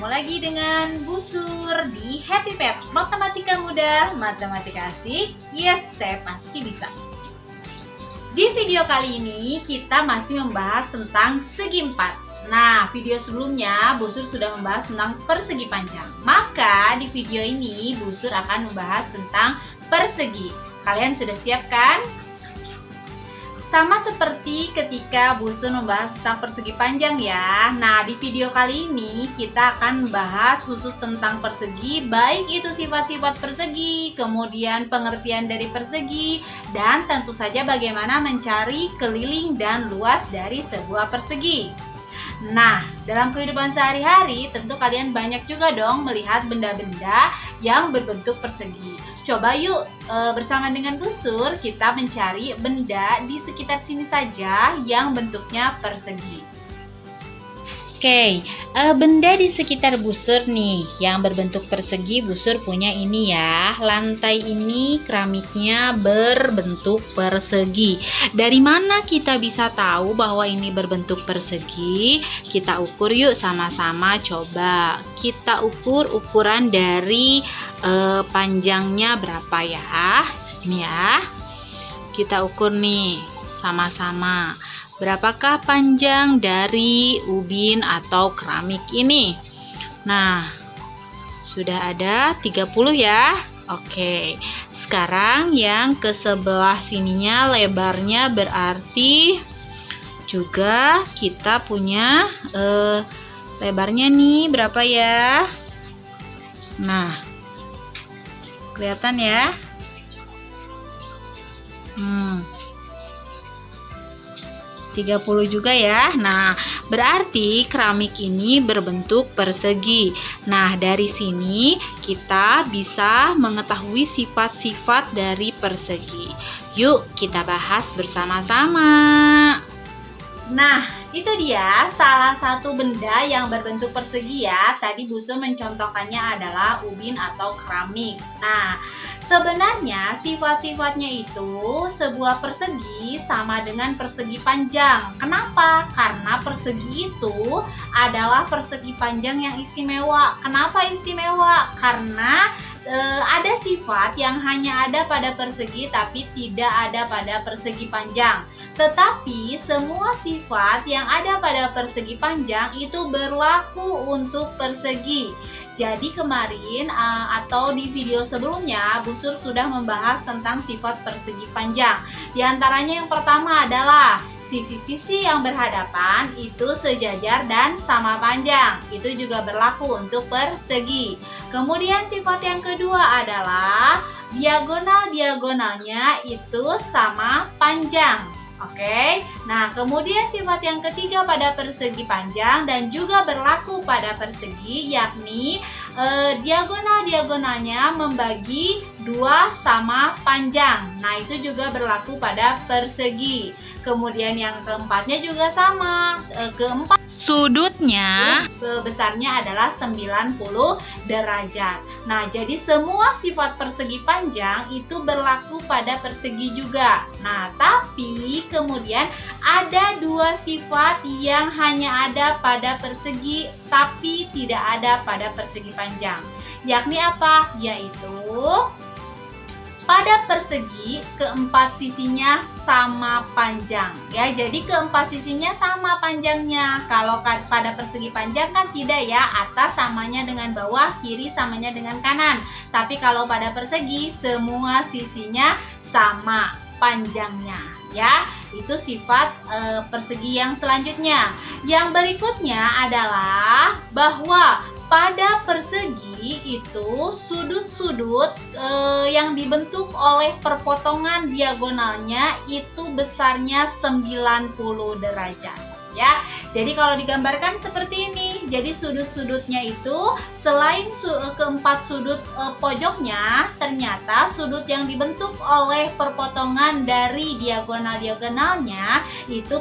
Ketemu lagi dengan Bu Sur di Happy Pet. Matematika mudah, matematika asik. Yes, saya pasti bisa. Di video kali ini kita masih membahas tentang segi empat. Nah, video sebelumnya Bu Sur sudah membahas tentang persegi panjang. Maka di video ini Bu Sur akan membahas tentang persegi. Kalian sudah siap kan? Sama seperti ketika Bu Sur membahas tentang persegi panjang ya. Nah, di video kali ini kita akan membahas khusus tentang persegi, baik itu sifat-sifat persegi, kemudian pengertian dari persegi, dan tentu saja bagaimana mencari keliling dan luas dari sebuah persegi. Nah, dalam kehidupan sehari-hari tentu kalian banyak juga dong melihat benda-benda yang berbentuk persegi. Coba yuk bersama dengan Bu Sur kita mencari benda di sekitar sini saja yang bentuknya persegi. Oke, benda di sekitar Bu Sur nih yang berbentuk persegi, Bu Sur punya ini ya. Lantai ini keramiknya berbentuk persegi. Dari mana kita bisa tahu bahwa ini berbentuk persegi? Kita ukur yuk sama-sama. Coba kita ukur ukuran dari panjangnya berapa ya. Ini ya, kita ukur nih sama-sama. Berapakah panjang dari ubin atau keramik ini? Nah, sudah ada 30 ya. Oke, sekarang yang ke sebelah sininya lebarnya berarti juga kita punya lebarnya nih berapa ya? Nah, kelihatan ya? 30 juga ya. Nah, berarti keramik ini berbentuk persegi. Nah, dari sini kita bisa mengetahui sifat-sifat dari persegi. Yuk kita bahas bersama-sama. Nah, itu dia salah satu benda yang berbentuk persegi ya. Tadi Bu Sur mencontohkannya adalah ubin atau keramik. Nah, sebenarnya sifat-sifatnya itu sebuah persegi sama dengan persegi panjang. Kenapa? Karena persegi itu adalah persegi panjang yang istimewa. Kenapa istimewa? Karena ada sifat yang hanya ada pada persegi tapi tidak ada pada persegi panjang. Tetapi semua sifat yang ada pada persegi panjang itu berlaku untuk persegi. Jadi kemarin atau di video sebelumnya Bu Sur sudah membahas tentang sifat persegi panjang. Di antaranya yang pertama adalah sisi-sisi yang berhadapan itu sejajar dan sama panjang. Itu juga berlaku untuk persegi. Kemudian sifat yang kedua adalah diagonal-diagonalnya itu sama panjang. Oke, nah kemudian sifat yang ketiga pada persegi panjang dan juga berlaku pada persegi yakni diagonal-diagonalnya membagi dua sama panjang. Nah itu juga berlaku pada persegi. Kemudian yang keempatnya juga sama, keempat sudutnya besarnya adalah 90 derajat. Nah, jadi semua sifat persegi panjang itu berlaku pada persegi juga. Nah, tapi kemudian ada dua sifat yang hanya ada pada persegi tapi tidak ada pada persegi panjang. Yakni apa? Yaitu pada persegi keempat sisinya sama panjang ya. Jadi keempat sisinya sama panjangnya. Kalau pada persegi panjang kan tidak ya, atas samanya dengan bawah, kiri samanya dengan kanan. Tapi kalau pada persegi semua sisinya sama panjangnya ya. Itu sifat persegi yang selanjutnya. Yang berikutnya adalah bahwa pada persegi itu sudut-sudut yang dibentuk oleh perpotongan diagonalnya itu besarnya 90 derajat ya. Jadi kalau digambarkan seperti ini. Jadi sudut-sudutnya itu selain keempat sudut pojoknya, ternyata sudut yang dibentuk oleh perpotongan dari diagonal-diagonalnya itu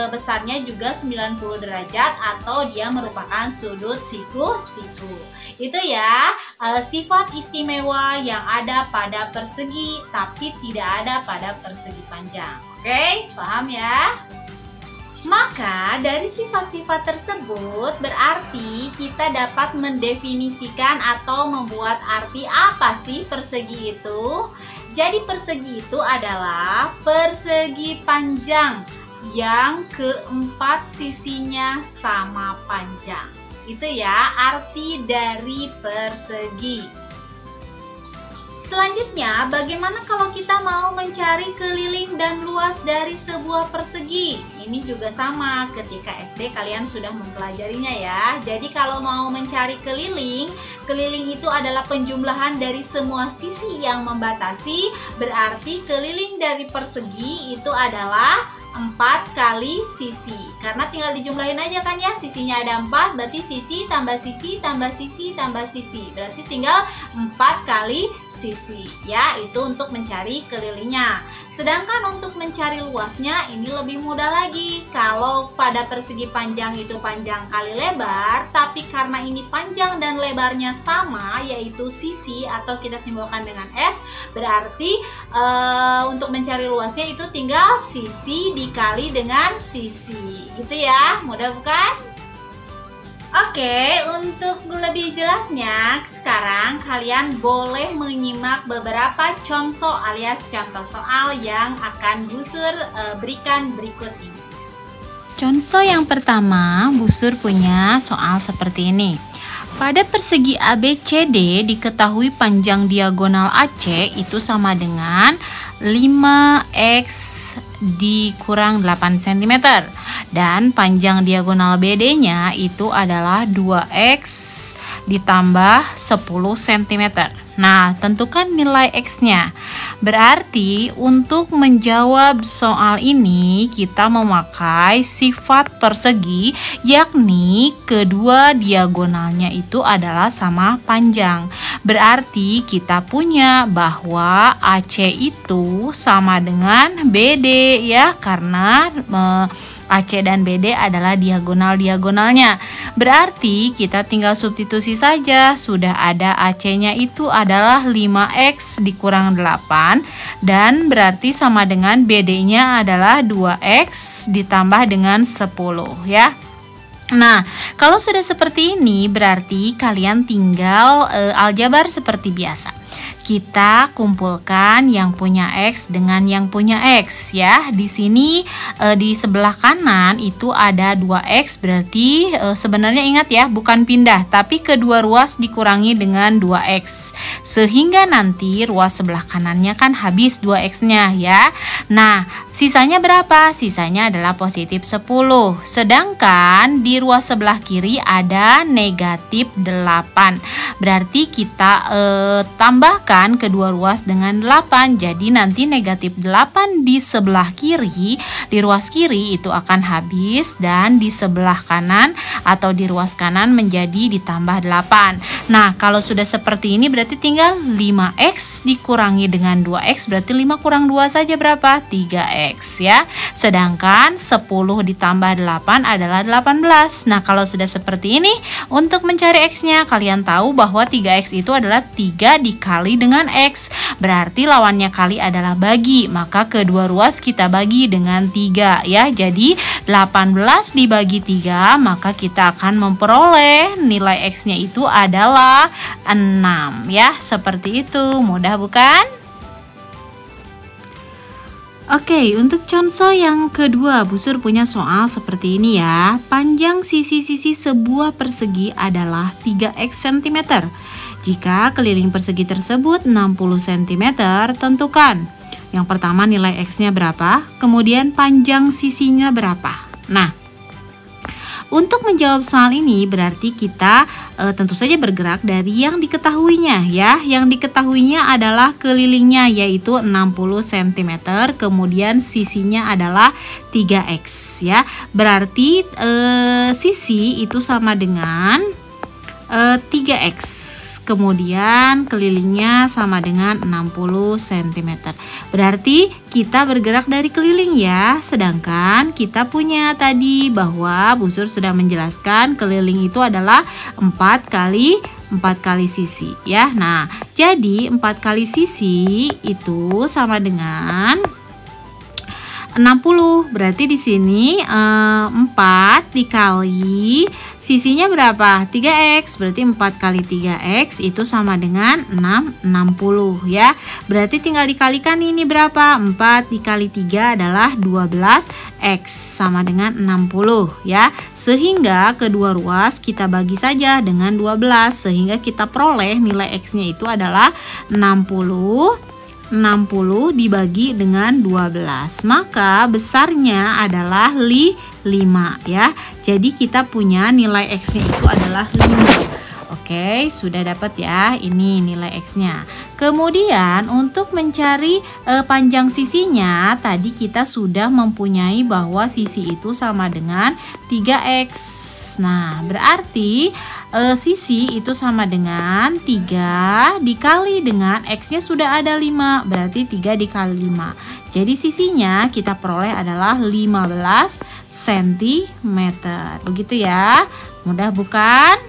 besarnya juga 90 derajat atau dia merupakan sudut siku-siku. Itu ya sifat istimewa yang ada pada persegi tapi tidak ada pada persegi panjang. Oke, paham ya? Maka dari sifat-sifat tersebut berarti kita dapat mendefinisikan atau membuat arti apa sih persegi itu. Jadi persegi itu adalah persegi panjang yang keempat sisinya sama panjang. Itu ya arti dari persegi. Selanjutnya, bagaimana kalau kita mau mencari keliling dan luas dari sebuah persegi? Ini juga sama ketika SD kalian sudah mempelajarinya ya. Jadi kalau mau mencari keliling, keliling itu adalah penjumlahan dari semua sisi yang membatasi. Berarti keliling dari persegi itu adalah 4 kali sisi. Karena tinggal dijumlahin aja kan ya, sisinya ada 4, berarti sisi tambah sisi tambah sisi tambah sisi. Berarti tinggal 4 kali sisi ya, itu untuk mencari kelilingnya. Sedangkan untuk mencari luasnya ini lebih mudah lagi. Kalau pada persegi panjang itu panjang kali lebar, tapi karena ini panjang dan lebarnya sama, yaitu sisi atau kita simbolkan dengan S, berarti untuk mencari luasnya itu tinggal sisi dikali dengan sisi. Gitu ya, mudah bukan? Oke, untuk lebih jelasnya, sekarang kalian boleh menyimak beberapa contoh alias contoh soal yang akan Bu Sur berikan berikut ini. Contoh yang pertama, Bu Sur punya soal seperti ini. Pada persegi ABCD diketahui panjang diagonal AC itu sama dengan 5x dikurang 8 cm. Dan panjang diagonal BD-nya itu adalah 2x ditambah 10 cm. Nah, tentukan nilai X-nya. Berarti untuk menjawab soal ini kita memakai sifat persegi, yakni kedua diagonalnya itu adalah sama panjang. Berarti kita punya bahwa AC itu sama dengan BD ya, karena AC dan BD adalah diagonal-diagonalnya. Berarti kita tinggal substitusi saja. Sudah ada AC-nya itu adalah 5x dikurang 8, dan berarti sama dengan BD-nya adalah 2x ditambah dengan 10 ya. Nah, kalau sudah seperti ini berarti kalian tinggal aljabar seperti biasa. Kita kumpulkan yang punya X dengan yang punya X ya. Di sini di sebelah kanan itu ada 2X, berarti sebenarnya ingat ya, bukan pindah, tapi kedua ruas dikurangi dengan 2X. Sehingga nanti ruas sebelah kanannya kan habis 2X-nya ya. Nah, sisanya berapa? Sisanya adalah positif 10. Sedangkan di ruas sebelah kiri ada negatif 8. Berarti kita tambahkan kedua ruas dengan 8. Jadi nanti negatif 8 di sebelah kiri, di ruas kiri itu akan habis, dan di sebelah kanan atau di ruas kanan menjadi ditambah 8. Nah, kalau sudah seperti ini berarti tinggal 5x dikurangi dengan 2x, berarti 5 kurang 2 saja berapa? 3x ya. Sedangkan 10 ditambah 8 adalah 18. Nah, kalau sudah seperti ini, untuk mencari x-nya kalian tahu bahwa 3x itu adalah 3 dikali dengan X. Berarti lawannya kali adalah bagi. Maka kedua ruas kita bagi dengan 3 ya. Jadi 18 dibagi 3, maka kita akan memperoleh nilai X-nya itu adalah 6 ya. Seperti itu. Mudah bukan? Oke, untuk contoh yang kedua, Bu Sur punya soal seperti ini ya. Panjang sisi-sisi sebuah persegi adalah 3x cm. Jika keliling persegi tersebut 60 cm, tentukan. Yang pertama nilai X-nya berapa, kemudian panjang sisinya berapa. Nah, untuk menjawab soal ini berarti kita tentu saja bergerak dari yang diketahuinya ya. Yang diketahuinya adalah kelilingnya yaitu 60 cm, kemudian sisinya adalah 3x ya. Berarti sisi itu sama dengan 3x. Kemudian kelilingnya sama dengan 60 cm. Berarti kita bergerak dari keliling ya. Sedangkan kita punya tadi bahwa Bu Sur sudah menjelaskan keliling itu adalah 4 kali sisi ya. Nah, jadi 4 kali sisi itu sama dengan 60. Berarti di sini 4 dikali sisinya berapa? 3x. Berarti 4 kali 3x itu sama dengan 60 ya. Berarti tinggal dikalikan ini berapa? 4 dikali 3 adalah 12x sama dengan 60 ya. Sehingga kedua ruas kita bagi saja dengan 12 sehingga kita peroleh nilai x-nya itu adalah 60 dibagi dengan 12, maka besarnya adalah 5 ya. Jadi kita punya nilai x-nya itu adalah 5. Oke, sudah dapat ya ini nilai x-nya. Kemudian untuk mencari panjang sisinya, tadi kita sudah mempunyai bahwa sisi itu sama dengan 3x. Nah, berarti sisi itu sama dengan 3 dikali dengan x-nya sudah ada 5, berarti 3 dikali 5. Jadi sisinya kita peroleh adalah 15 cm. Begitu ya. Mudah bukan?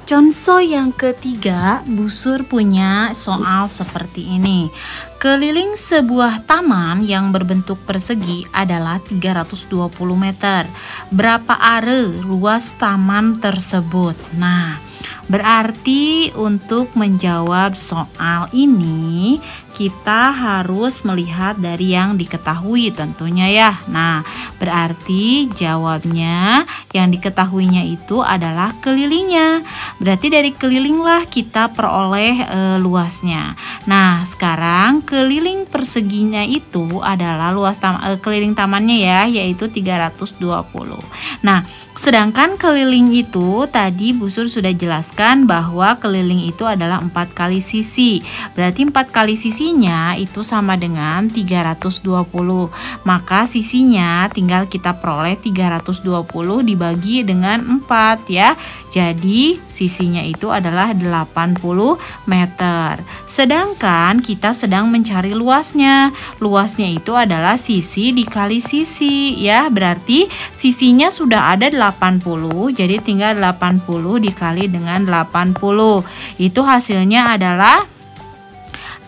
Contoh yang ketiga, Busur punya soal seperti ini. Keliling sebuah taman yang berbentuk persegi adalah 320 meter. Berapa are luas taman tersebut? Nah, berarti untuk menjawab soal ini kita harus melihat dari yang diketahui tentunya ya. Nah, berarti jawabnya yang diketahuinya itu adalah kelilingnya. Berarti dari kelilinglah kita peroleh luasnya. Nah, sekarang keliling perseginya itu adalah luas keliling tamannya ya, yaitu 320. Nah, sedangkan keliling itu tadi Busur sudah jelaskan bahwa keliling itu adalah 4 kali sisi. Berarti 4 kali sisinya itu sama dengan 320. Maka sisinya tinggal kita peroleh 320 dibagi dengan 4 ya. Jadi sisinya itu adalah 80 meter. Sedangkan kita sedang mencari luasnya. Luasnya itu adalah sisi dikali sisi ya. Berarti sisinya sudah ada 80. Jadi tinggal 80 dikali dengan 80. Itu hasilnya adalah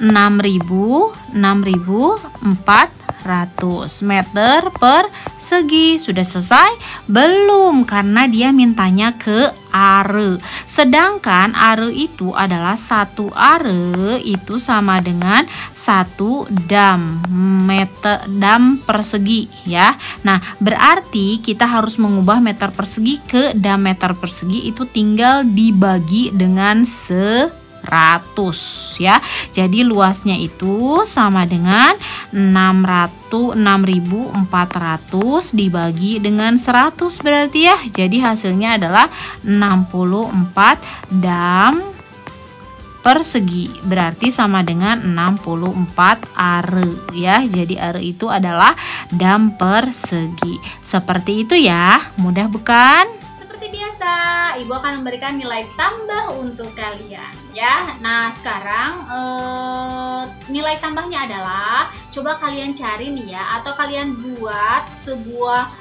6.400 meter persegi. Sudah selesai? Belum, karena dia mintanya ke are. Sedangkan are itu adalah 1 are itu sama dengan 1 dam persegi ya. Nah, berarti kita harus mengubah meter persegi ke dam meter persegi, itu tinggal dibagi dengan 100 ya. Jadi luasnya itu sama dengan 6.400 dibagi dengan 100 berarti ya. Jadi hasilnya adalah 64 dam persegi. Berarti sama dengan 64 are ya. Jadi are itu adalah dam persegi. Seperti itu ya. Mudah bukan? Biasa, Ibu akan memberikan nilai tambah untuk kalian ya. Nah, sekarang nilai tambahnya adalah coba kalian cari nih ya, atau kalian buat sebuah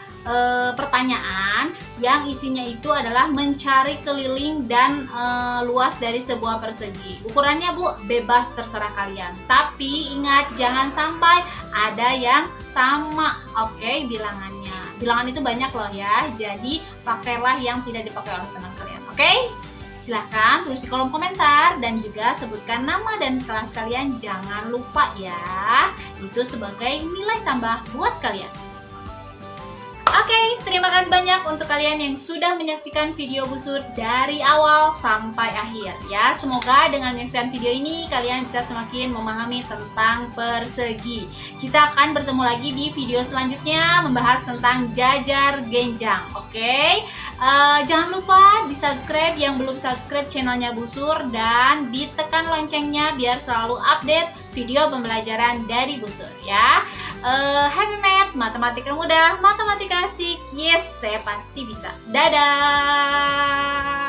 pertanyaan yang isinya itu adalah mencari keliling dan luas dari sebuah persegi. Ukurannya Bu bebas, terserah kalian. Tapi ingat jangan sampai ada yang sama, oke, bilangannya. Bilangan itu banyak loh ya, jadi pakailah yang tidak dipakai oleh teman kalian, oke? Silahkan tulis di kolom komentar dan juga sebutkan nama dan kelas kalian, jangan lupa ya. Itu sebagai nilai tambah buat kalian. Oke, terima kasih banyak untuk kalian yang sudah menyaksikan video Busur dari awal sampai akhir ya. Semoga dengan menyaksikan video ini kalian bisa semakin memahami tentang persegi. Kita akan bertemu lagi di video selanjutnya membahas tentang jajar genjang. Oke, jangan lupa di subscribe yang belum subscribe channelnya Busur dan ditekan loncengnya biar selalu update video pembelajaran dari Busur ya. Happy Math, matematika mudah, matematika asik. Yes, saya pasti bisa. Dadah.